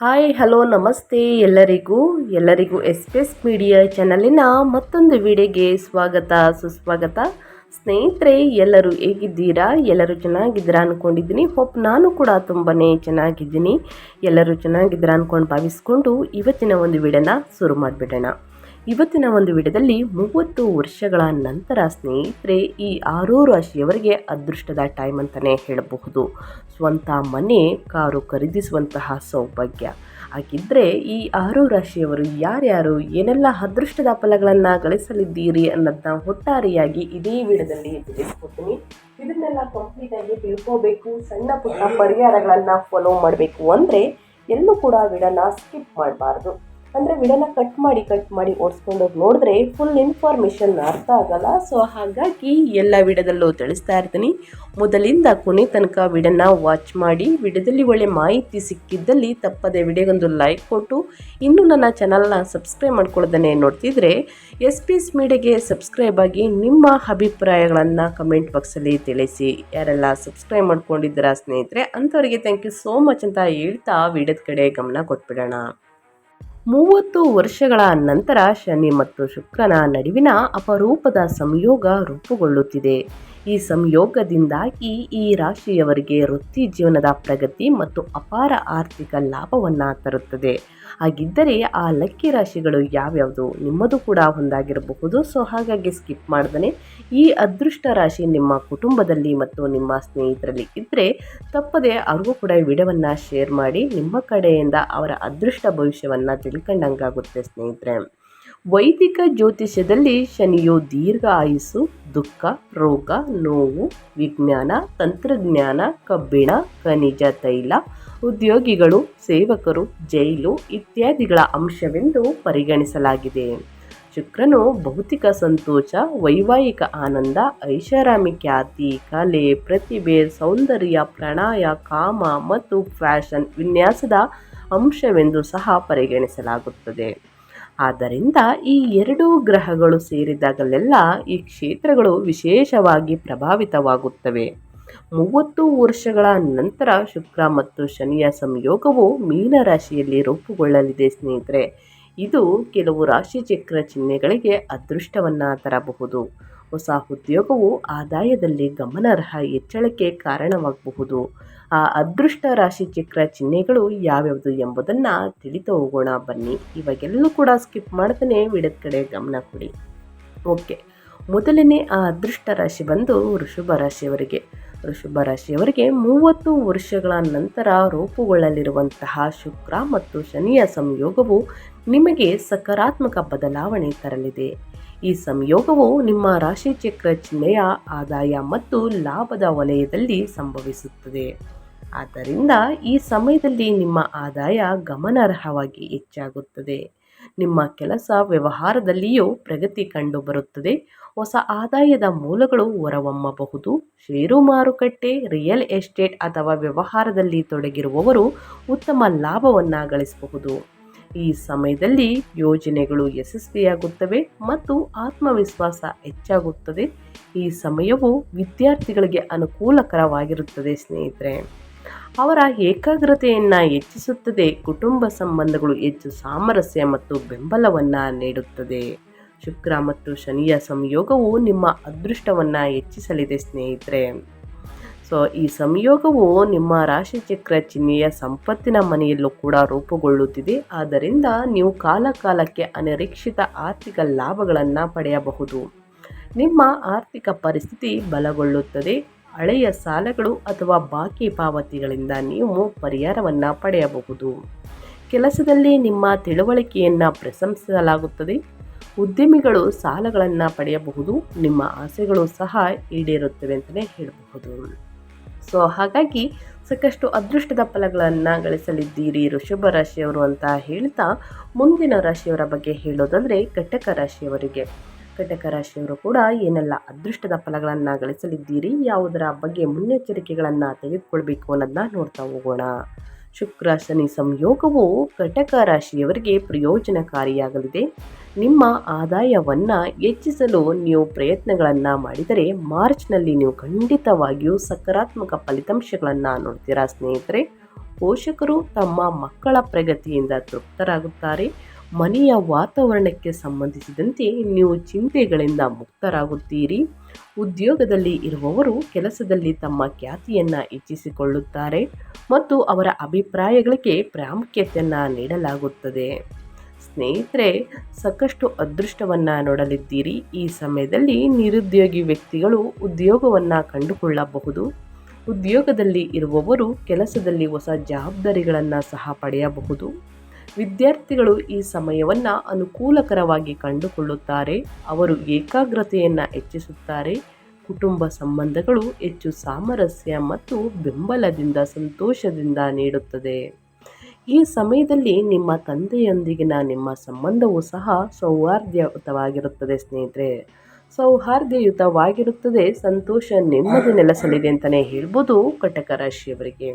Hi hello ನಮಸ್ತೆ ಎಲ್ಲರಿಗೂ S media ಚಾನಲಿನ ಮತ್ತೊಂದು ವಿಡಿಯೋಗೆ ಸ್ವಾಗತ ಸುಸ್ವಾಗತ. ಸ್ನೇಹಿತರೆ, ಎಲ್ಲರೂ ಹೇಗಿದ್ದೀರಾ? ಎಲ್ಲರೂ ಚೆನ್ನಾಗಿದ್ದೀರಾ ಅಂದ್ಕೊಂಡಿದ್ದೀನಿ. ನಾನು ಕೂಡ ತುಂಬಾ ಚೆನ್ನಾಗಿದ್ದೀನಿ. ಎಲ್ಲರೂ ಚೆನ್ನಾಗಿದ್ದೀರಾ ಅಂದ್ಕೊಂಡು ಭಾವಿಸ್ಕೊಂಡು ಇವತ್ತಿನ ಒಂದು ವಿಡಿಯೋನ ಶುರು ಮಾಡಿಬಿಡೋಣ. ಇವತ್ತಿನ ಒಂದು ವಿಡಿಯೋದಲ್ಲಿ 30 ವರ್ಷಗಳ ನಂತರ ಸ್ನೇಹಿತರೆ, ಈ 6 ರಾಶಿಯವರಿಗೆ ಅದೃಷ್ಟದ ಟೈಮ್ ಅಂತಲೇ ಹೇಳಬಹುದು. ಸ್ವಂತ ಮನೆ, ಕಾರು ಖರೀದಿಸುವಂತಹ ಸೌಭಾಗ್ಯ. ಹಾಗಿದ್ದರೆ ಈ 6 ರಾಶಿಯವರು ಯಾರ್ಯಾರು, ಏನೆಲ್ಲ ಅದೃಷ್ಟದ ಫಲಗಳನ್ನು ಗಳಿಸಲಿದ್ದೀರಿ ಅನ್ನೋದನ್ನ ಒಟ್ಟಾರೆಯಾಗಿ ಇದೇ ವಿಡಿಯೋದಲ್ಲಿ ತಿಳಿಸ್ಕೊಡ್ತೀನಿ. ಇದನ್ನೆಲ್ಲ ಕಂಪ್ಲೀಟಾಗಿ ತಿಳ್ಕೋಬೇಕು, ಸಣ್ಣ ಪುಟ್ಟ ಪರಿಹಾರಗಳನ್ನು ಫಾಲೋ ಮಾಡಬೇಕು ಅಂದರೆ ಎಲ್ಲೂ ಕೂಡ ವಿಡಿಯೋನ ಸ್ಕಿಪ್ ಮಾಡಬಾರ್ದು. ಅಂದರೆ ವಿಡಿಯೋನ ಕಟ್ ಮಾಡಿ ಓಡಿಸ್ಕೊಂಡು ನೋಡಿದ್ರೆ ಫುಲ್ ಇನ್ಫಾರ್ಮೇಷನ್ ಅರ್ಥ ಆಗಲ್ಲ. ಸೊ ಹಾಗಾಗಿ ಎಲ್ಲ ವಿಡಿಯೋದಲ್ಲೂ ತಿಳಿಸ್ತಾ ಇರ್ತೀನಿ. ಮೊದಲಿಂದ ಕೊನೆ ತನಕ ವಿಡಿಯೋನ ವಾಚ್ ಮಾಡಿ. ವಿಡಿಯೋದಲ್ಲಿ ಒಳ್ಳೆ ಮಾಹಿತಿ ಸಿಕ್ಕಿದ್ದಲ್ಲಿ ತಪ್ಪದೆ ವಿಡಿಯೋಗೊಂದು ಲೈಕ್ ಕೊಟ್ಟು, ಇನ್ನೂ ನನ್ನ ಚಾನಲ್ನ ಸಬ್ಸ್ಕ್ರೈಬ್ ಮಾಡ್ಕೊಳ್ಳೋದನ್ನೇ ನೋಡ್ತಿದ್ರೆ ಎಸ್ ಮೀಡಿಯಾಗೆ ಸಬ್ಸ್ಕ್ರೈಬ್ ಆಗಿ ನಿಮ್ಮ ಅಭಿಪ್ರಾಯಗಳನ್ನು ಕಮೆಂಟ್ ಬಾಕ್ಸಲ್ಲಿ ತಿಳಿಸಿ. ಯಾರೆಲ್ಲ ಸಬ್ಸ್ಕ್ರೈಬ್ ಮಾಡ್ಕೊಂಡಿದ್ದೀರಾ ಸ್ನೇಹಿತರೆ, ಅಂಥವರಿಗೆ ಥ್ಯಾಂಕ್ ಯು ಸೋ ಮಚ್ ಅಂತ ಹೇಳ್ತಾ ವಿಡಿಯೋದ ಕಡೆ ಗಮನ ಕೊಟ್ಬಿಡೋಣ. 30 ವರ್ಷಗಳ ನಂತರ ಶನಿ ಮತ್ತು ಶುಕ್ರನ ನಡುವಿನ ಅಪರೂಪದ ಸಂಯೋಗ ರೂಪುಗೊಳ್ಳುತ್ತಿದೆ. ಈ ಸಂಯೋಗದಿಂದಾಗಿ ಈ ರಾಶಿಯವರಿಗೆ ವೃತ್ತಿ ಜೀವನದ ಪ್ರಗತಿ ಮತ್ತು ಅಪಾರ ಆರ್ಥಿಕ ಲಾಭವನ್ನು ತರುತ್ತದೆ. ಹಾಗಿದ್ದರೆ ಆ ಲಕ್ಕಿ ರಾಶಿಗಳು ಯಾವ್ಯಾವುದು? ನಿಮ್ಮದು ಕೂಡ ಒಂದಾಗಿರಬಹುದು. ಸೊ ಹಾಗಾಗಿ ಸ್ಕಿಪ್ ಮಾಡ್ದೇ ಈ ಅದೃಷ್ಟ ರಾಶಿ ನಿಮ್ಮ ಕುಟುಂಬದಲ್ಲಿ ಮತ್ತು ನಿಮ್ಮ ಸ್ನೇಹಿತರಲ್ಲಿ ಇದ್ದರೆ ತಪ್ಪದೆ ಅವ್ರಿಗೂ ಕೂಡ ಈ ವಿಡಿಯೋವನ್ನು ಶೇರ್ ಮಾಡಿ. ನಿಮ್ಮ ಕಡೆಯಿಂದ ಅವರ ಅದೃಷ್ಟ ಭವಿಷ್ಯವನ್ನು ತಿಳ್ಕೊಂಡಂಗಾಗುತ್ತೆ ಸ್ನೇಹಿತರೆ. ವೈದಿಕ ಜ್ಯೋತಿಷ್ಯದಲ್ಲಿ ಶನಿಯು ದೀರ್ಘ ಆಯುಸ್ಸು, ದುಃಖ, ರೋಗ, ನೋವು, ವಿಜ್ಞಾನ, ತಂತ್ರಜ್ಞಾನ, ಕಬ್ಬಿಣ, ಖನಿಜ ತೈಲ, ಉದ್ಯೋಗಿಗಳು, ಸೇವಕರು, ಜೈಲು ಇತ್ಯಾದಿಗಳ ಅಂಶವೆಂದು ಪರಿಗಣಿಸಲಾಗಿದೆ. ಶುಕ್ರನು ಭೌತಿಕ ಸಂತೋಷ, ವೈವಾಹಿಕ ಆನಂದ, ಐಷಾರಾಮಿ ಖ್ಯಾತಿ, ಕಲೆ, ಪ್ರತಿಭೆ, ಸೌಂದರ್ಯ, ಪ್ರಣಯ, ಕಾಮ ಮತ್ತು ಫ್ಯಾಷನ್ ವಿನ್ಯಾಸದ ಅಂಶವೆಂದು ಸಹ ಪರಿಗಣಿಸಲಾಗುತ್ತದೆ. ಆದ್ದರಿಂದ ಈ 2 ಗ್ರಹಗಳು ಸೇರಿದಾಗಲೆಲ್ಲ ಈ ಕ್ಷೇತ್ರಗಳು ವಿಶೇಷವಾಗಿ ಪ್ರಭಾವಿತವಾಗುತ್ತವೆ. 30 ವರ್ಷಗಳ ನಂತರ ಶುಕ್ರ ಮತ್ತು ಶನಿಯ ಸಂಯೋಗವು ಮೀನರಾಶಿಯಲ್ಲಿ ರೂಪುಗೊಳ್ಳಲಿದೆ ಸ್ನೇಹಿತರೆ. ಇದು ಕೆಲವು ರಾಶಿಚಕ್ರ ಚಿಹ್ನೆಗಳಿಗೆ ಅದೃಷ್ಟವನ್ನು ತರಬಹುದು. ಹೊಸ ಉದ್ಯೋಗವು ಆದಾಯದಲ್ಲಿ ಗಮನಾರ್ಹ ಹೆಚ್ಚಳಕ್ಕೆ ಕಾರಣವಾಗಬಹುದು. ಆ ಅದೃಷ್ಟ ರಾಶಿಚಕ್ರ ಚಿಹ್ನೆಗಳು ಯಾವ್ಯಾವುದು ಎಂಬುದನ್ನು ತಿಳಿದು ಹೋಗೋಣ ಬನ್ನಿ. ಇವಾಗೆಲ್ಲೂ ಕೂಡ ಸ್ಕಿಪ್ ಮಾಡ್ತಾನೆ ವಿಡಿಯೋದ ಕಡೆ ಗಮನ ಕೊಡಿ. ಓಕೆ, ಮೊದಲನೇ ಆ ಅದೃಷ್ಟ ರಾಶಿ ಬಂದು ವೃಷಭ ರಾಶಿಯವರಿಗೆ. ವೃಷಭ ರಾಶಿಯವರಿಗೆ 30 ವರ್ಷಗಳ ನಂತರ ರೂಪುಗೊಳ್ಳಲಿರುವಂತಹ ಶುಕ್ರ ಮತ್ತು ಶನಿಯ ಸಂಯೋಗವು ನಿಮಗೆ ಸಕಾರಾತ್ಮಕ ಬದಲಾವಣೆ ತರಲಿದೆ. ಈ ಸಂಯೋಗವು ನಿಮ್ಮ ರಾಶಿಚಕ್ರ ಚಿಹ್ನೆಯ ಆದಾಯ ಮತ್ತು ಲಾಭದ ವಲಯದಲ್ಲಿ ಸಂಭವಿಸುತ್ತದೆ. ಆದ್ದರಿಂದ ಈ ಸಮಯದಲ್ಲಿ ನಿಮ್ಮ ಆದಾಯ ಗಮನಾರ್ಹವಾಗಿ ಹೆಚ್ಚಾಗುತ್ತದೆ. ನಿಮ್ಮ ಕೆಲಸ ವ್ಯವಹಾರದಲ್ಲಿಯೂ ಪ್ರಗತಿ ಕಂಡುಬರುತ್ತದೆ. ಹೊಸ ಆದಾಯದ ಮೂಲಗಳು ಹೊರಹೊಮ್ಮಬಹುದು. ಷೇರು ಮಾರುಕಟ್ಟೆ, ರಿಯಲ್ ಎಸ್ಟೇಟ್ ಅಥವಾ ವ್ಯವಹಾರದಲ್ಲಿ ತೊಡಗಿರುವವರು ಉತ್ತಮ ಲಾಭವನ್ನು ಗಳಿಸಬಹುದು. ಈ ಸಮಯದಲ್ಲಿ ಯೋಜನೆಗಳು ಯಶಸ್ವಿಯಾಗುತ್ತವೆ ಮತ್ತು ಆತ್ಮವಿಶ್ವಾಸ ಹೆಚ್ಚಾಗುತ್ತದೆ. ಈ ಸಮಯವು ವಿದ್ಯಾರ್ಥಿಗಳಿಗೆ ಅನುಕೂಲಕರವಾಗಿರುತ್ತದೆ ಸ್ನೇಹಿತರೆ. ಅವರ ಏಕಾಗ್ರತೆಯನ್ನು ಹೆಚ್ಚಿಸುತ್ತದೆ. ಕುಟುಂಬ ಸಂಬಂಧಗಳು ಹೆಚ್ಚು ಸಾಮರಸ್ಯ ಮತ್ತು ಬೆಂಬಲವನ್ನು ನೀಡುತ್ತದೆ. ಶುಕ್ರ ಮತ್ತು ಶನಿಯ ಸಂಯೋಗವು ನಿಮ್ಮ ಅದೃಷ್ಟವನ್ನು ಹೆಚ್ಚಿಸಲಿದೆ ಸ್ನೇಹಿತರೆ. ಸೊ ಈ ಸಂಯೋಗವು ನಿಮ್ಮ ರಾಶಿಚಕ್ರ ಚಿಹ್ನೆಯ ಸಂಪತ್ತಿನ ಮನೆಯಲ್ಲೂ ಕೂಡ ರೂಪುಗೊಳ್ಳುತ್ತಿದೆ. ಆದ್ದರಿಂದ ನೀವು ಕಾಲಕ್ಕೆ ಅನಿರೀಕ್ಷಿತ ಆರ್ಥಿಕ ಲಾಭಗಳನ್ನು ಪಡೆಯಬಹುದು. ನಿಮ್ಮ ಆರ್ಥಿಕ ಪರಿಸ್ಥಿತಿ ಬಲಗೊಳ್ಳುತ್ತದೆ. ಹಳೆಯ ಸಾಲಗಳು ಅಥವಾ ಬಾಕಿ ಪಾವತಿಗಳಿಂದ ನೀವು ಪರಿಹಾರವನ್ನು ಪಡೆಯಬಹುದು. ಕೆಲಸದಲ್ಲಿ ನಿಮ್ಮ ತಿಳುವಳಿಕೆಯನ್ನು ಪ್ರಶಂಸಿಸಲಾಗುತ್ತದೆ. ಉದ್ಯಮಿಗಳು ಸಾಲಗಳನ್ನು ಪಡೆಯಬಹುದು. ನಿಮ್ಮ ಆಸೆಗಳು ಸಹ ಈಡೇರುತ್ತವೆ ಅಂತಲೇ ಹೇಳಬಹುದು. ಸೊ ಹಾಗಾಗಿ ಸಾಕಷ್ಟು ಅದೃಷ್ಟದ ಫಲಗಳನ್ನು ಗಳಿಸಲಿದ್ದೀರಿ ವೃಷಭ ರಾಶಿಯವರು ಅಂತ ಹೇಳ್ತಾ, ಮುಂದಿನ ರಾಶಿಯವರ ಬಗ್ಗೆ ಹೇಳೋದಾದರೆ ಕಟಕ ರಾಶಿಯವರಿಗೆ. ಕಟಕ ರಾಶಿಯವರು ಕೂಡ ಏನೆಲ್ಲ ಅದೃಷ್ಟದ ಫಲಗಳನ್ನು ಗಳಿಸಲಿದ್ದೀರಿ, ಯಾವುದರ ಬಗ್ಗೆ ಮುನ್ನೆಚ್ಚರಿಕೆಗಳನ್ನು ತೆಗೆದುಕೊಳ್ಬೇಕು ಅನ್ನೋದನ್ನ ನೋಡ್ತಾ ಹೋಗೋಣ. ಶುಕ್ರ ಶನಿ ಸಂಯೋಗವು ಕಟಕ ರಾಶಿಯವರಿಗೆ ಪ್ರಯೋಜನಕಾರಿಯಾಗಲಿದೆ. ನಿಮ್ಮ ಆದಾಯವನ್ನು ಹೆಚ್ಚಿಸಲು ನೀವು ಪ್ರಯತ್ನಗಳನ್ನು ಮಾಡಿದರೆ ಮಾರ್ಚ್ನಲ್ಲಿ ನೀವು ಖಂಡಿತವಾಗಿಯೂ ಸಕಾರಾತ್ಮಕ ಫಲಿತಾಂಶಗಳನ್ನು ನೋಡ್ತೀರಾ ಸ್ನೇಹಿತರೆ. ಪೋಷಕರು ತಮ್ಮ ಮಕ್ಕಳ ಪ್ರಗತಿಯಿಂದ ತೃಪ್ತರಾಗುತ್ತಾರೆ. ಮನೆಯ ವಾತಾವರಣಕ್ಕೆ ಸಂಬಂಧಿಸಿದಂತೆ ನೀವು ಚಿಂತೆಗಳಿಂದ ಮುಕ್ತರಾಗುತ್ತೀರಿ. ಉದ್ಯೋಗದಲ್ಲಿ ಇರುವವರು ಕೆಲಸದಲ್ಲಿ ತಮ್ಮ ಖ್ಯಾತಿಯನ್ನು ಹೆಚ್ಚಿಸಿಕೊಳ್ಳುತ್ತಾರೆ ಮತ್ತು ಅವರ ಅಭಿಪ್ರಾಯಗಳಿಗೆ ಪ್ರಾಮುಖ್ಯತೆಯನ್ನು ನೀಡಲಾಗುತ್ತದೆ. ಸ್ನೇಹಿತರೆ, ಸಾಕಷ್ಟು ಅದೃಷ್ಟವನ್ನು ನೋಡಲಿದ್ದೀರಿ. ಈ ಸಮಯದಲ್ಲಿ ನಿರುದ್ಯೋಗಿ ವ್ಯಕ್ತಿಗಳು ಉದ್ಯೋಗವನ್ನು ಕಂಡುಕೊಳ್ಳಬಹುದು. ಉದ್ಯೋಗದಲ್ಲಿ ಇರುವವರು ಕೆಲಸದಲ್ಲಿ ಹೊಸ ಜವಾಬ್ದಾರಿಗಳನ್ನು ಸಹ ಪಡೆಯಬಹುದು. ವಿದ್ಯಾರ್ಥಿಗಳು ಈ ಸಮಯವನ್ನು ಅನುಕೂಲಕರವಾಗಿ ಕಂಡುಕೊಳ್ಳುತ್ತಾರೆ. ಅವರು ಏಕಾಗ್ರತೆಯನ್ನು ಹೆಚ್ಚಿಸುತ್ತಾರೆ. ಕುಟುಂಬ ಸಂಬಂಧಗಳು ಹೆಚ್ಚು ಸಾಮರಸ್ಯ ಮತ್ತು ಬೆಂಬಲದಿಂದ ಸಂತೋಷದಿಂದ ನೀಡುತ್ತದೆ. ಈ ಸಮಯದಲ್ಲಿ ನಿಮ್ಮ ತಂದೆಯೊಂದಿಗಿನ ನಿಮ್ಮ ಸಂಬಂಧವೂ ಸಹ ಸೌಹಾರ್ದಯುತವಾಗಿರುತ್ತದೆ. ಸ್ನೇಹಿತರೆ, ಸೌಹಾರ್ದಯುತವಾಗಿರುತ್ತದೆ. ಸಂತೋಷ ನೆಮ್ಮದಿ ನೆಲೆಸಲಿದೆ ಅಂತಲೇ ಹೇಳ್ಬೋದು. ಕಟಕ ರಾಶಿಯವರಿಗೆ,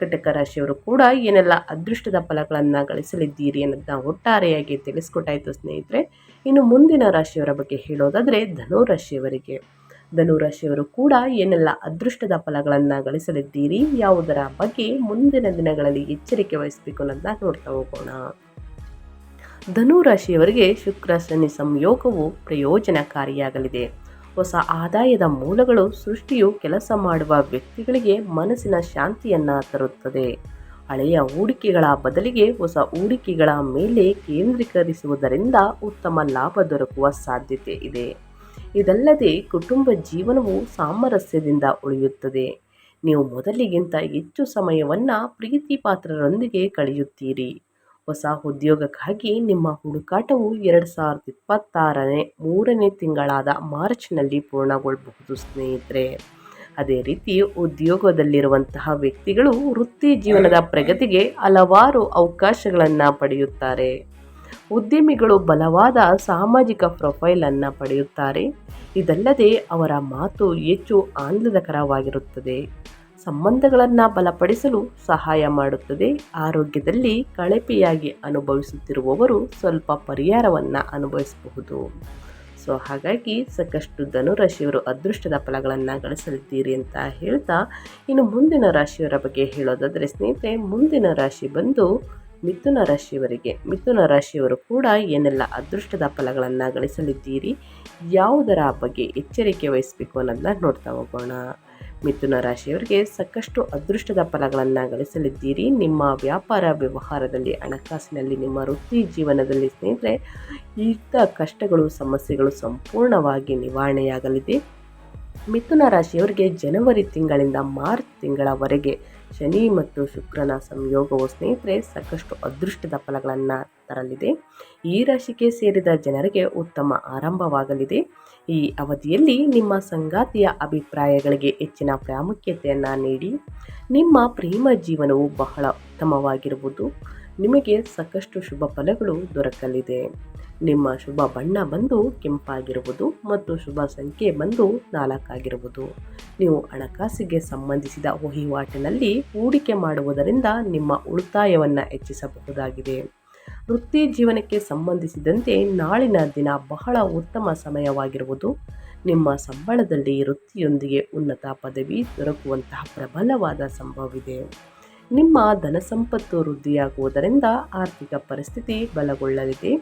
ಕಟಕ ರಾಶಿಯವರು ಕೂಡ ಏನೆಲ್ಲ ಅದೃಷ್ಟದ ಫಲಗಳನ್ನು ಗಳಿಸಲಿದ್ದೀರಿ ಅನ್ನೋದನ್ನ ಒಟ್ಟಾರೆಯಾಗಿ ತಿಳಿಸ್ಕೊಟ್ಟಾಯಿತು ಸ್ನೇಹಿತರೆ. ಇನ್ನು ಮುಂದಿನ ರಾಶಿಯವರ ಬಗ್ಗೆ ಹೇಳೋದಾದರೆ ಧನು ರಾಶಿಯವರಿಗೆ, ಧನು ರಾಶಿಯವರು ಕೂಡ ಏನೆಲ್ಲ ಅದೃಷ್ಟದ ಫಲಗಳನ್ನು ಗಳಿಸಲಿದ್ದೀರಿ, ಯಾವುದರ ಬಗ್ಗೆ ಮುಂದಿನ ದಿನಗಳಲ್ಲಿ ಎಚ್ಚರಿಕೆ ವಹಿಸಬೇಕು ಅನ್ನೋದನ್ನ ನೋಡ್ತಾ ಹೋಗೋಣ. ಧನು ರಾಶಿಯವರಿಗೆ ಶುಕ್ರ ಶನಿ ಸಂಯೋಗವು ಪ್ರಯೋಜನಕಾರಿಯಾಗಲಿದೆ. ಹೊಸ ಆದಾಯದ ಮೂಲಗಳು ಸೃಷ್ಟಿಯು ಕೆಲಸ ಮಾಡುವ ವ್ಯಕ್ತಿಗಳಿಗೆ ಮನಸ್ಸಿನ ಶಾಂತಿಯನ್ನು ತರುತ್ತದೆ. ಹಳೆಯ ಹೂಡಿಕೆಗಳ ಬದಲಿಗೆ ಹೊಸ ಹೂಡಿಕೆಗಳ ಮೇಲೆ ಕೇಂದ್ರೀಕರಿಸುವುದರಿಂದ ಉತ್ತಮ ಲಾಭ ದೊರಕುವ ಸಾಧ್ಯತೆ ಇದೆ. ಇದಲ್ಲದೆ ಕುಟುಂಬ ಜೀವನವು ಸಾಮರಸ್ಯದಿಂದ ಉಳಿಯುತ್ತದೆ. ನೀವು ಮೊದಲಿಗಿಂತ ಹೆಚ್ಚು ಸಮಯವನ್ನು ಪ್ರೀತಿ ಪಾತ್ರರೊಂದಿಗೆ ಕಳೆಯುತ್ತೀರಿ. ಹೊಸ ಉದ್ಯೋಗಕ್ಕಾಗಿ ನಿಮ್ಮ ಹುಡುಕಾಟವು 2026 3ನೇ ತಿಂಗಳಾದ ಮಾರ್ಚ್ನಲ್ಲಿ ಪೂರ್ಣಗೊಳ್ಳಬಹುದು ಸ್ನೇಹಿತರೆ. ಅದೇ ರೀತಿ ಉದ್ಯೋಗದಲ್ಲಿರುವಂತಹ ವ್ಯಕ್ತಿಗಳು ವೃತ್ತಿ ಜೀವನದ ಪ್ರಗತಿಗೆ ಹಲವಾರು ಅವಕಾಶಗಳನ್ನು ಪಡೆಯುತ್ತಾರೆ. ಉದ್ಯಮಿಗಳು ಬಲವಾದ ಸಾಮಾಜಿಕ ಪ್ರೊಫೈಲನ್ನು ಪಡೆಯುತ್ತಾರೆ. ಇದಲ್ಲದೆ ಅವರ ಮಾತು ಹೆಚ್ಚು ಆಹ್ಲಾದಕರವಾಗಿರುತ್ತದೆ. ಸಂಬಂಧಗಳನ್ನು ಬಲಪಡಿಸಲು ಸಹಾಯ ಮಾಡುತ್ತದೆ. ಆರೋಗ್ಯದಲ್ಲಿ ಕಳಪೆಯಾಗಿ ಅನುಭವಿಸುತ್ತಿರುವವರು ಸ್ವಲ್ಪ ಪರಿಹಾರವನ್ನು ಅನುಭವಿಸಬಹುದು. ಹಾಗಾಗಿ ಸಾಕಷ್ಟು ಧನುರಾಶಿಯವರು ಅದೃಷ್ಟದ ಫಲಗಳನ್ನು ಗಳಿಸಲಿದ್ದೀರಿ ಅಂತ ಹೇಳ್ತಾ, ಇನ್ನು ಮುಂದಿನ ರಾಶಿಯವರ ಬಗ್ಗೆ ಹೇಳೋದಾದರೆ ಸ್ನೇಹಿತರೆ, ಮುಂದಿನ ರಾಶಿ ಬಂದು ಮಿಥುನ ರಾಶಿಯವರಿಗೆ. ಮಿಥುನ ರಾಶಿಯವರು ಕೂಡ ಏನೆಲ್ಲ ಅದೃಷ್ಟದ ಫಲಗಳನ್ನು ಗಳಿಸಲಿದ್ದೀರಿ, ಯಾವುದರ ಬಗ್ಗೆ ಎಚ್ಚರಿಕೆ ವಹಿಸಬೇಕು ಅನ್ನೋದನ್ನ ನೋಡ್ತಾ ಹೋಗೋಣ. ಮಿಥುನ ರಾಶಿಯವರಿಗೆ ಸಾಕಷ್ಟು ಅದೃಷ್ಟದ ಫಲಗಳನ್ನು ಗಳಿಸಲಿದ್ದೀರಿ. ನಿಮ್ಮ ವ್ಯಾಪಾರ ವ್ಯವಹಾರದಲ್ಲಿ, ಹಣಕಾಸಿನಲ್ಲಿ, ನಿಮ್ಮ ವೃತ್ತಿ ಜೀವನದಲ್ಲಿ ಸ್ನೇಹಿತರೆ ಇದ್ದ ಕಷ್ಟಗಳು, ಸಮಸ್ಯೆಗಳು ಸಂಪೂರ್ಣವಾಗಿ ನಿವಾರಣೆಯಾಗಲಿದೆ. ಮಿಥುನ ರಾಶಿಯವರಿಗೆ ಜನವರಿ ತಿಂಗಳಿಂದ ಮಾರ್ಚ್ ತಿಂಗಳವರೆಗೆ ಶನಿ ಮತ್ತು ಶುಕ್ರನ ಸಂಯೋಗವು ಸ್ನೇಹಿತರೆ ಸಾಕಷ್ಟು ಅದೃಷ್ಟದ ಫಲಗಳನ್ನು ತರಲಿದೆ. ಈ ರಾಶಿಗೆ ಸೇರಿದ ಜನರಿಗೆ ಉತ್ತಮ ಆರಂಭವಾಗಲಿದೆ. ಈ ಅವಧಿಯಲ್ಲಿ ನಿಮ್ಮ ಸಂಗಾತಿಯ ಅಭಿಪ್ರಾಯಗಳಿಗೆ ಹೆಚ್ಚಿನ ಪ್ರಾಮುಖ್ಯತೆಯನ್ನು ನೀಡಿ. ನಿಮ್ಮ ಪ್ರೇಮ ಜೀವನವು ಬಹಳ ಉತ್ತಮವಾಗಿರುವುದು. ನಿಮಗೆ ಸಾಕಷ್ಟು ಶುಭ ಫಲಗಳು ದೊರಕಲಿದೆ. ನಿಮ್ಮ ಶುಭ ಬಣ್ಣ ಬಂದು ಕೆಂಪಾಗಿರುವುದು ಮತ್ತು ಶುಭ ಸಂಖ್ಯೆ ಬಂದು 4 ಆಗಿರುವುದು. ನೀವು ಹಣಕಾಸಿಗೆ ಸಂಬಂಧಿಸಿದ ವಹಿವಾಟಿನಲ್ಲಿ ಹೂಡಿಕೆ ಮಾಡುವುದರಿಂದ ನಿಮ್ಮ ಉಳಿತಾಯವನ್ನು ಹೆಚ್ಚಿಸಬಹುದಾಗಿದೆ. ವೃತ್ತಿ ಜೀವನಕ್ಕೆ ಸಂಬಂಧಿಸಿದಂತೆ ನಾಳಿನ ದಿನ ಬಹಳ ಉತ್ತಮ ಸಮಯವಾಗಿರುವುದು. ನಿಮ್ಮ ಸಂಬಳದಲ್ಲಿ ವೃತ್ತಿಯೊಂದಿಗೆ ಉನ್ನತ ಪದವಿ ದೊರಕುವಂತಹ ಪ್ರಬಲವಾದ ಸಂಭವವಿದೆ. ನಿಮ್ಮ ಧನ ಸಂಪತ್ತು ವೃದ್ಧಿಯಾಗುವುದರಿಂದ ಆರ್ಥಿಕ ಪರಿಸ್ಥಿತಿ ಬಲಗೊಳ್ಳಲಿದೆ.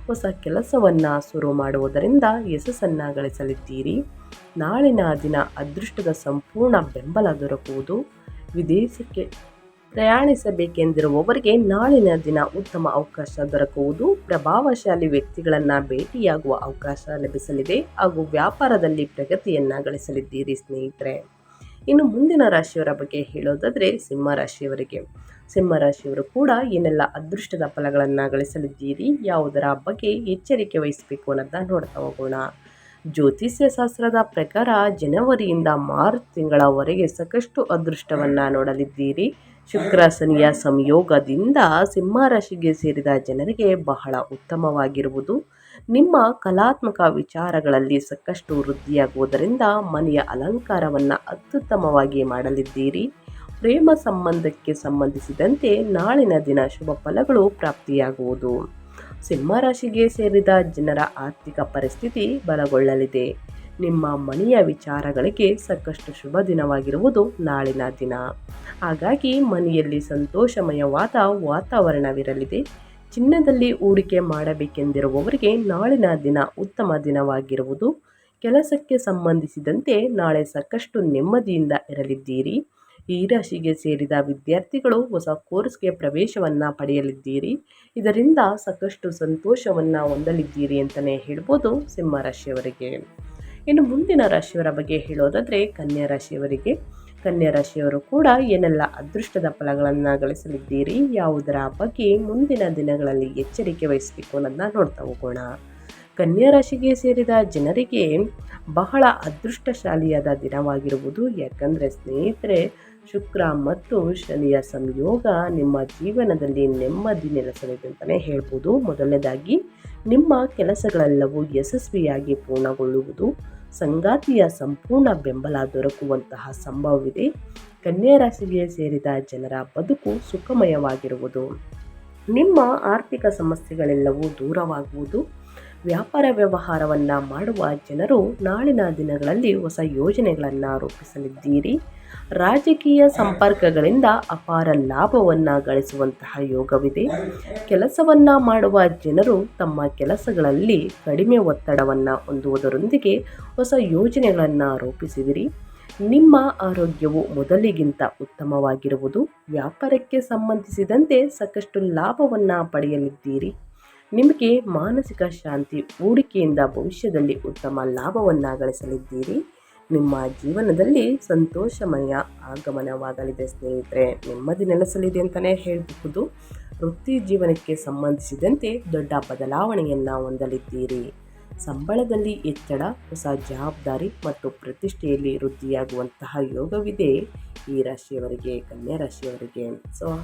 ಹೊಸ ಕೆಲಸವನ್ನು ಶುರು ಮಾಡುವುದರಿಂದ ಯಶಸ್ಸನ್ನು ಗಳಿಸಲಿದ್ದೀರಿ. ನಾಳಿನ ದಿನ ಅದೃಷ್ಟದ ಸಂಪೂರ್ಣ ಬೆಂಬಲ ದೊರಕುವುದು. ವಿದೇಶಕ್ಕೆ ಪ್ರಯಾಣಿಸಬೇಕೆಂದಿರುವವರಿಗೆ ನಾಳಿನ ದಿನ ಉತ್ತಮ ಅವಕಾಶ ದೊರಕುವುದು. ಪ್ರಭಾವಶಾಲಿ ವ್ಯಕ್ತಿಗಳನ್ನು ಭೇಟಿಯಾಗುವ ಅವಕಾಶ ಲಭಿಸಲಿದೆ ಹಾಗೂ ವ್ಯಾಪಾರದಲ್ಲಿ ಪ್ರಗತಿಯನ್ನು ಗಳಿಸಲಿದ್ದೀರಿ ಸ್ನೇಹಿತರೆ. ಇನ್ನು ಮುಂದಿನ ರಾಶಿಯವರ ಬಗ್ಗೆ ಹೇಳೋದಾದರೆ ಸಿಂಹರಾಶಿಯವರಿಗೆ. ಸಿಂಹರಾಶಿಯವರು ಕೂಡ ಏನೆಲ್ಲ ಅದೃಷ್ಟದ ಫಲಗಳನ್ನು ಗಳಿಸಲಿದ್ದೀರಿ, ಯಾವುದರ ಬಗ್ಗೆ ಎಚ್ಚರಿಕೆ ವಹಿಸಬೇಕು ಅನ್ನೋದನ್ನ ನೋಡ್ತಾ ಹೋಗೋಣ. ಜ್ಯೋತಿಷ್ಯ ಶಾಸ್ತ್ರದ ಪ್ರಕಾರ ಜನವರಿಯಿಂದ ಮಾರ್ಚ್ ತಿಂಗಳವರೆಗೆ ಸಾಕಷ್ಟು ಅದೃಷ್ಟವನ್ನು ನೋಡಲಿದ್ದೀರಿ. ಶುಕ್ರ ಶನಿಯ ಸಂಯೋಗದಿಂದ ಸಿಂಹರಾಶಿಗೆ ಸೇರಿದ ಜನರಿಗೆ ಬಹಳ ಉತ್ತಮವಾಗಿರುವುದು. ನಿಮ್ಮ ಕಲಾತ್ಮಕ ವಿಚಾರಗಳಲ್ಲಿ ಸಾಕಷ್ಟು ವೃದ್ಧಿಯಾಗುವುದರಿಂದ ಮನೆಯ ಅಲಂಕಾರವನ್ನು ಅತ್ಯುತ್ತಮವಾಗಿ ಮಾಡಲಿದ್ದೀರಿ. ಪ್ರೇಮ ಸಂಬಂಧಕ್ಕೆ ಸಂಬಂಧಿಸಿದಂತೆ ನಾಳಿನ ದಿನ ಶುಭ ಫಲಗಳು ಪ್ರಾಪ್ತಿಯಾಗುವುದು. ಸಿಂಹರಾಶಿಗೆ ಸೇರಿದ ಜನರ ಆರ್ಥಿಕ ಪರಿಸ್ಥಿತಿ ಬಲಗೊಳ್ಳಲಿದೆ. ನಿಮ್ಮ ಮನೆಯ ವಿಚಾರಗಳಿಗೆ ಸಾಕಷ್ಟು ಶುಭ ದಿನವಾಗಿರುವುದು ನಾಳಿನ ದಿನ. ಹಾಗಾಗಿ ಮನೆಯಲ್ಲಿ ಸಂತೋಷಮಯವಾದ ವಾತಾವರಣವಿರಲಿದೆ. ಚಿನ್ನದಲ್ಲಿ ಹೂಡಿಕೆ ಮಾಡಬೇಕೆಂದಿರುವವರಿಗೆ ನಾಳಿನ ದಿನ ಉತ್ತಮ ದಿನವಾಗಿರುವುದು. ಕೆಲಸಕ್ಕೆ ಸಂಬಂಧಿಸಿದಂತೆ ನಾಳೆ ಸಾಕಷ್ಟು ನೆಮ್ಮದಿಯಿಂದ ಇರಲಿದ್ದೀರಿ. ಈ ರಾಶಿಗೆ ಸೇರಿದ ವಿದ್ಯಾರ್ಥಿಗಳು ಹೊಸ ಕೋರ್ಸ್ಗೆ ಪ್ರವೇಶವನ್ನು ಪಡೆಯಲಿದ್ದೀರಿ. ಇದರಿಂದ ಸಾಕಷ್ಟು ಸಂತೋಷವನ್ನು ಹೊಂದಲಿದ್ದೀರಿ ಅಂತಲೇ ಹೇಳ್ಬೋದು ಸಿಂಹ ರಾಶಿಯವರಿಗೆ. ಇನ್ನು ಮುಂದಿನ ರಾಶಿಯವರ ಬಗ್ಗೆ ಹೇಳೋದಾದರೆ ಕನ್ಯಾ ರಾಶಿಯವರಿಗೆ. ಕನ್ಯಾ ರಾಶಿಯವರು ಕೂಡ ಏನೆಲ್ಲ ಅದೃಷ್ಟದ ಫಲಗಳನ್ನು ಗಳಿಸಲಿದ್ದೀರಿ, ಯಾವುದರ ಬಗ್ಗೆ ಮುಂದಿನ ದಿನಗಳಲ್ಲಿ ಎಚ್ಚರಿಕೆ ವಹಿಸಬೇಕು ಅನ್ನೋದನ್ನ ನೋಡ್ತಾ ಹೋಗೋಣ. ಕನ್ಯಾ ರಾಶಿಗೆ ಸೇರಿದ ಜನರಿಗೆ ಬಹಳ ಅದೃಷ್ಟಶಾಲಿಯಾದ ದಿನವಾಗಿರುವುದು. ಯಾಕಂದರೆ ಸ್ನೇಹಿತರೆ, ಶುಕ್ರ ಮತ್ತು ಶನಿಯ ಸಂಯೋಗ ನಿಮ್ಮ ಜೀವನದಲ್ಲಿ ನೆಮ್ಮದಿ ನೆಲೆಸಲಿದೆ ಅಂತಲೇ ಹೇಳ್ಬೋದು. ಮೊದಲನೇದಾಗಿ ನಿಮ್ಮ ಕೆಲಸಗಳೆಲ್ಲವೂ ಯಶಸ್ವಿಯಾಗಿ ಪೂರ್ಣಗೊಳ್ಳುವುದು. ಸಂಗಾತಿಯ ಸಂಪೂರ್ಣ ಬೆಂಬಲ ದೊರಕುವಂತಹ ಸಂಭವವಿದೆ. ಕನ್ಯಾ ರಾಶಿಗೆ ಸೇರಿದ ಜನರ ಬದುಕು ಸುಖಮಯವಾಗಿರುವುದು. ನಿಮ್ಮ ಆರ್ಥಿಕ ಸಮಸ್ಯೆಗಳೆಲ್ಲವೂ ದೂರವಾಗುವುದು. ವ್ಯಾಪಾರ ವ್ಯವಹಾರವನ್ನು ಮಾಡುವ ಜನರು ನಾಳಿನ ದಿನಗಳಲ್ಲಿ ಹೊಸ ಯೋಜನೆಗಳನ್ನು ರೂಪಿಸಲಿದ್ದೀರಿ. ರಾಜಕೀಯ ಸಂಪರ್ಕಗಳಿಂದ ಅಪಾರ ಲಾಭವನ್ನು ಗಳಿಸುವಂತಹ ಯೋಗವಿದೆ. ಕೆಲಸವನ್ನು ಮಾಡುವ ಜನರು ತಮ್ಮ ಕೆಲಸಗಳಲ್ಲಿ ಕಡಿಮೆ ಒತ್ತಡವನ್ನು ಹೊಂದುವುದರೊಂದಿಗೆ ಹೊಸ ಯೋಜನೆಗಳನ್ನು ರೂಪಿಸಿದಿರಿ. ನಿಮ್ಮ ಆರೋಗ್ಯವು ಮೊದಲಿಗಿಂತ ಉತ್ತಮವಾಗಿರುವುದು. ವ್ಯಾಪಾರಕ್ಕೆ ಸಂಬಂಧಿಸಿದಂತೆ ಸಾಕಷ್ಟು ಲಾಭವನ್ನು ಪಡೆಯಲಿದ್ದೀರಿ. ನಿಮಗೆ ಮಾನಸಿಕ ಶಾಂತಿ, ಹೂಡಿಕೆಯಿಂದ ಭವಿಷ್ಯದಲ್ಲಿ ಉತ್ತಮ ಲಾಭವನ್ನು ಗಳಿಸಲಿದ್ದೀರಿ. ನಿಮ್ಮ ಜೀವನದಲ್ಲಿ ಸಂತೋಷಮಯ ಆಗಮನವಾಗಲಿದೆ ಸ್ನೇಹಿತರೆ. ನೆಮ್ಮದಿ ನೆಲೆಸಲಿದೆ ಅಂತಲೇ ಹೇಳಬಹುದು. ವೃತ್ತಿ ಜೀವನಕ್ಕೆ ಸಂಬಂಧಿಸಿದಂತೆ ದೊಡ್ಡ ಬದಲಾವಣೆಯನ್ನು ಹೊಂದಲಿದ್ದೀರಿ. ಸಂಬಳದಲ್ಲಿ ಹೆಚ್ಚಳ, ಹೊಸ ಜವಾಬ್ದಾರಿ ಮತ್ತು ಪ್ರತಿಷ್ಠೆಯಲ್ಲಿ ವೃದ್ಧಿಯಾಗುವಂತಹ ಯೋಗವಿದೆ ಈ ರಾಶಿಯವರಿಗೆ, ಕನ್ಯಾ ರಾಶಿಯವರಿಗೆ.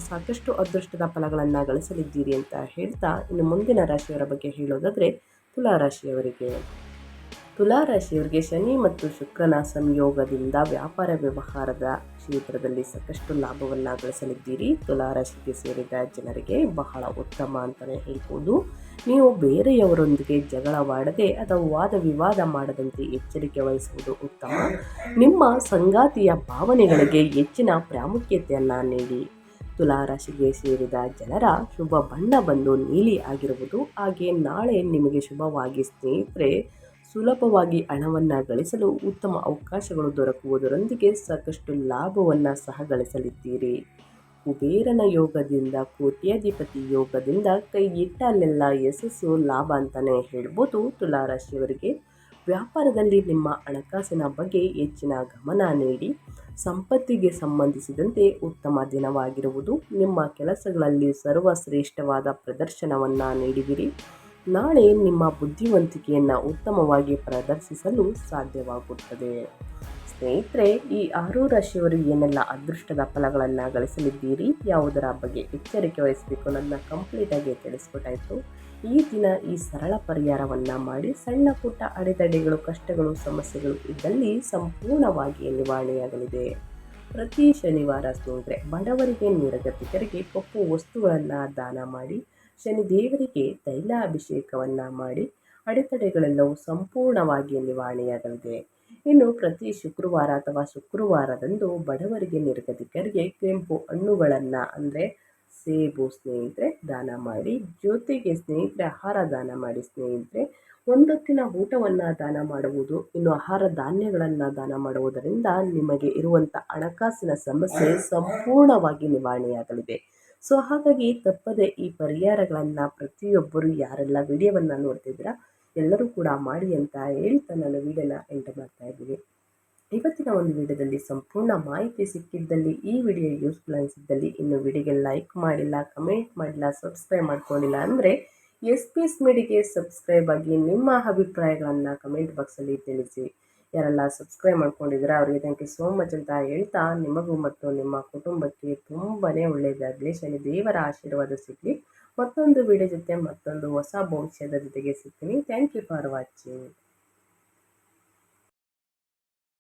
ಸಾಕಷ್ಟು ಅದೃಷ್ಟದ ಫಲಗಳನ್ನು ಗಳಿಸಲಿದ್ದೀರಿ ಅಂತ ಹೇಳ್ತಾ, ಇನ್ನು ಮುಂದಿನ ರಾಶಿಯವರ ಬಗ್ಗೆ ಹೇಳೋದಾದರೆ ತುಲಾ ರಾಶಿಯವರಿಗೆ. ತುಲಾ ರಾಶಿಯವರಿಗೆ ಶನಿ ಮತ್ತು ಶುಕ್ರನ ಸಂಯೋಗದಿಂದ ವ್ಯಾಪಾರ ವ್ಯವಹಾರದ ಕ್ಷೇತ್ರದಲ್ಲಿ ಸಾಕಷ್ಟು ಲಾಭವನ್ನು ಗಳಿಸಲಿದ್ದೀರಿ. ತುಲಾ ರಾಶಿಗೆ ಸೇರಿದ ಜನರಿಗೆ ಬಹಳ ಉತ್ತಮ ಅಂತಲೇ ಹೇಳ್ಬೋದು. ನೀವು ಬೇರೆಯವರೊಂದಿಗೆ ಜಗಳವಾಡದೆ ಅಥವಾ ವಾದ ವಿವಾದ ಮಾಡದಂತೆ ಎಚ್ಚರಿಕೆ ವಹಿಸುವುದು ಉತ್ತಮ. ನಿಮ್ಮ ಸಂಗಾತಿಯ ಭಾವನೆಗಳಿಗೆ ಹೆಚ್ಚಿನ ಪ್ರಾಮುಖ್ಯತೆಯನ್ನು ನೀಡಿ. ತುಲಾ ರಾಶಿಗೆ ಸೇರಿದ ಜನರ ಶುಭ ಬಣ್ಣ ಬಂದು ನೀಲಿ ಆಗಿರುವುದು. ಹಾಗೆ ನಾಳೆ ನಿಮಗೆ ಶುಭವಾಗಿ ಸ್ನೇಹಿತರೆ, ಸುಲಭವಾಗಿ ಹಣವನ್ನು ಗಳಿಸಲು ಉತ್ತಮ ಅವಕಾಶಗಳು ದೊರಕುವುದರೊಂದಿಗೆ ಸಾಕಷ್ಟು ಲಾಭವನ್ನು ಸಹ ಗಳಿಸಲಿದ್ದೀರಿ. ಕುಬೇರನ ಯೋಗದಿಂದ, ಕೋಟ್ಯಾಧಿಪತಿ ಯೋಗದಿಂದ ಕೈ ಇಟ್ಟಲ್ಲೆಲ್ಲ ಯಶಸ್ಸು, ಲಾಭ ಅಂತಲೇ ಹೇಳ್ಬೋದು ತುಲಾ ರಾಶಿಯವರಿಗೆ. ವ್ಯಾಪಾರದಲ್ಲಿ ನಿಮ್ಮ ಹಣಕಾಸಿನ ಬಗ್ಗೆ ಹೆಚ್ಚಿನ ಗಮನ ನೀಡಿ. ಸಂಪತ್ತಿಗೆ ಸಂಬಂಧಿಸಿದಂತೆ ಉತ್ತಮ ದಿನವಾಗಿರುವುದು. ನಿಮ್ಮ ಕೆಲಸಗಳಲ್ಲಿ ಸರ್ವಶ್ರೇಷ್ಠವಾದ ಪ್ರದರ್ಶನವನ್ನು ನೀಡಿದಿರಿ. ನಾಳೆ ನಿಮ್ಮ ಬುದ್ಧಿವಂತಿಕೆಯನ್ನು ಉತ್ತಮವಾಗಿ ಪ್ರದರ್ಶಿಸಲು ಸಾಧ್ಯವಾಗುತ್ತದೆ. ಸ್ನೇಹಿತರೆ, ಈ 6 ರಾಶಿಯವರು ಏನೆಲ್ಲ ಅದೃಷ್ಟದ ಫಲಗಳನ್ನು ಗಳಿಸಲಿದ್ದೀರಿ, ಯಾವುದರ ಬಗ್ಗೆ ಎಚ್ಚರಿಕೆ ವಹಿಸಬೇಕು ಅನ್ನೋದನ್ನ ಕಂಪ್ಲೀಟಾಗಿ ತಿಳಿಸ್ಕೊಟ್ಟಾಯಿತು. ಈ ದಿನ ಈ ಸರಳ ಪರಿಹಾರವನ್ನು ಮಾಡಿ ಸಣ್ಣ ಪುಟ್ಟ ಅಡೆತಡೆಗಳು, ಕಷ್ಟಗಳು, ಸಮಸ್ಯೆಗಳು ಇದ್ದಲ್ಲಿ ಸಂಪೂರ್ಣವಾಗಿ ನಿವಾರಣೆಯಾಗಲಿದೆ. ಪ್ರತಿ ಶನಿವಾರ ಸ್ನೇಹಿತರೆ, ಬಡವರಿಗೆ, ನಿರ್ಗತಿಕರಿಗೆ ಕಪ್ಪು ವಸ್ತುಗಳನ್ನು ದಾನ ಮಾಡಿ, ಶನಿದೇವರಿಗೆ ತೈಲಾಭಿಷೇಕವನ್ನು ಮಾಡಿ ಅಡೆತಡೆಗಳೆಲ್ಲವೂ ಸಂಪೂರ್ಣವಾಗಿ ನಿವಾರಣೆಯಾಗಲಿದೆ. ಇನ್ನು ಪ್ರತಿ ಶುಕ್ರವಾರ ಅಥವಾ ಶುಕ್ರವಾರದಂದು ಬಡವರಿಗೆ, ನಿರ್ಗತಿಕರಿಗೆ ಕೆಂಪು ಹಣ್ಣುಗಳನ್ನು ಅಂದರೆ ಸೇಬು ಸ್ನೇಹಿತರೆ ದಾನ ಮಾಡಿ, ಜೊತೆಗೆ ಸ್ನೇಹಿತರೆ ಆಹಾರ ದಾನ ಮಾಡಿ ಸ್ನೇಹಿತರೆ. ಒಂದೊತ್ತಿನ ಊಟವನ್ನು ದಾನ ಮಾಡುವುದು, ಇನ್ನು ಆಹಾರ ಧಾನ್ಯಗಳನ್ನು ದಾನ ಮಾಡುವುದರಿಂದ ನಿಮಗೆ ಇರುವಂಥ ಹಣಕಾಸಿನ ಸಮಸ್ಯೆ ಸಂಪೂರ್ಣವಾಗಿ ನಿವಾರಣೆಯಾಗಲಿದೆ. ಹಾಗಾಗಿ ತಪ್ಪದೆ ಈ ಪರಿಹಾರಗಳನ್ನು ಪ್ರತಿಯೊಬ್ಬರು ಯಾರೆಲ್ಲ ವಿಡಿಯೋವನ್ನು ನೋಡ್ತಿದ್ದೀರಾ ಎಲ್ಲರೂ ಕೂಡ ಮಾಡಿ ಅಂತ ಹೇಳ್ತಾ ನಾನು ವಿಡಿಯೋನ ಎಂಡ್ ಮಾಡ್ತಾ ಇದ್ದೀನಿ. ಇವತ್ತಿನ ಒಂದು ವಿಡಿಯೋದಲ್ಲಿ ಸಂಪೂರ್ಣ ಮಾಹಿತಿ ಸಿಕ್ಕಿದ್ದಲ್ಲಿ, ಈ ವಿಡಿಯೋ ಯೂಸ್ಫುಲ್ ಅನಿಸಿದ್ದಲ್ಲಿ, ಇನ್ನು ವಿಡಿಯೋಗೆ ಲೈಕ್ ಮಾಡಿಲ್ಲ, ಕಮೆಂಟ್ ಮಾಡಿಲ್ಲ, ಸಬ್ಸ್ಕ್ರೈಬ್ ಮಾಡ್ಕೊಂಡಿಲ್ಲ ಅಂದರೆ SPS ಮೀಡಿಯಾಗೆ ಸಬ್ಸ್ಕ್ರೈಬ್ ಆಗಿ ನಿಮ್ಮ ಅಭಿಪ್ರಾಯಗಳನ್ನು ಕಮೆಂಟ್ ಬಾಕ್ಸಲ್ಲಿ ತಿಳಿಸಿ. ಯಾರೆಲ್ಲ ಸಬ್ಸ್ಕ್ರೈಬ್ ಮಾಡ್ಕೊಂಡಿದ್ದೀರಾ ಅವರಿಗೆ ಥ್ಯಾಂಕ್ ಯು ಸೋ ಮಚ್ ಅಂತ ಹೇಳ್ತಾ, ನಿಮಗೂ ಮತ್ತು ನಿಮ್ಮ ಕುಟುಂಬಕ್ಕೆ ತುಂಬಾ ಒಳ್ಳೆಯದಾಗಲಿ, ಶನಿ ದೇವರ ಆಶೀರ್ವಾದ ಸಿಗಲಿ. ಮತ್ತೊಂದು ವಿಡಿಯೋ ಜೊತೆ ಮತ್ತೊಂದು ಹೊಸ ಭವಿಷ್ಯದ ಜೊತೆಗೆ ಸಿಗ್ತೀನಿ. Thank you for watching.